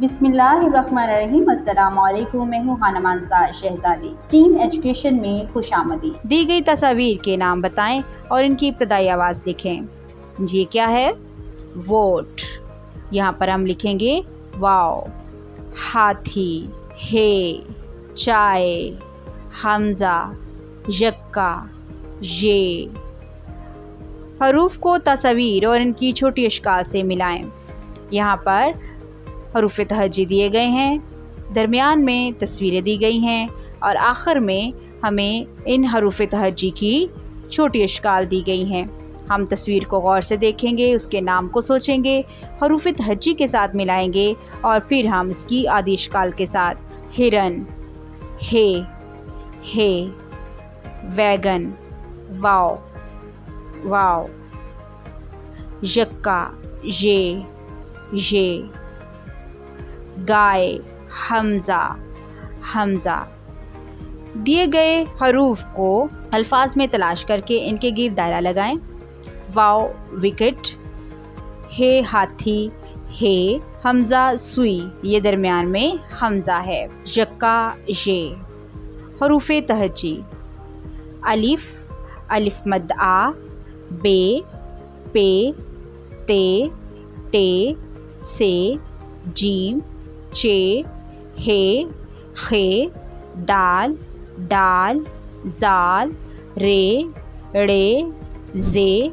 बिस्मिल्लाहिर्रहमानिर्रहीम। अस्सलाम वालेकुम। मैं हूँ खानम अंसार शहजादी। स्टीम एजुकेशन में खुशामदीद। दी गई तस्वीर के नाम बताएं और इनकी इब्तदाई आवाज़ लिखें। ये क्या है? वोट। यहाँ पर हम लिखेंगे वाव, हाथी, हे, चाय, हमजा, यक्का, ये। हरूफ को तस्वीर और इनकी छोटी अशकाल से मिलाएं। यहाँ पर हरूफ तहज्जी दिए गए हैं, दरमियान में तस्वीरें दी गई हैं और आखिर में हमें इन हरूफ तहज्जी की छोटी अशकाल दी गई हैं। हम तस्वीर को गौर से देखेंगे, उसके नाम को सोचेंगे, हरूफ तहज्जी के साथ मिलाएंगे और फिर हम इसकी आदि अशकाल के साथ हिरन, हे, वैगन, वाव, वाव, यक्का, ये, गाय, हमजा। दिए गए हरूफ को अल्फाज में तलाश करके इनके गिर्द दायरा लगाएं। वाव विकेट, हे हाथी, हे हमजा सुई, ये दरमियान में हमजा है, यक्का ये। हरूफ तहज्जी अलिफ मद आ, बे, पे, ते, से, जीम, चे, हे, खे, दाल, जाल, रे, जे,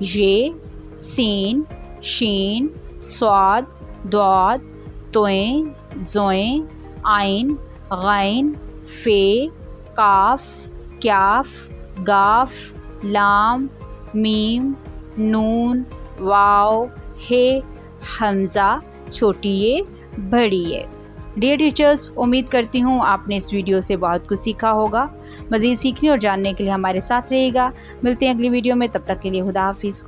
ये, सीन, शीन, स्वाद, द्वाद, तोएं, जोएं, आइन, गैन, फे, काफ, क्याफ, गाफ, लाम, मीम, नून, वाव, हे, हमजा, छोटी ये, बड़ी ये। डियर टीचर्स, उम्मीद करती हूँ आपने इस वीडियो से बहुत कुछ सीखा होगा। मज़ीद सीखने और जानने के लिए हमारे साथ रहिएगा। मिलते हैं अगली वीडियो में, तब तक के लिए खुदा हाफिज़।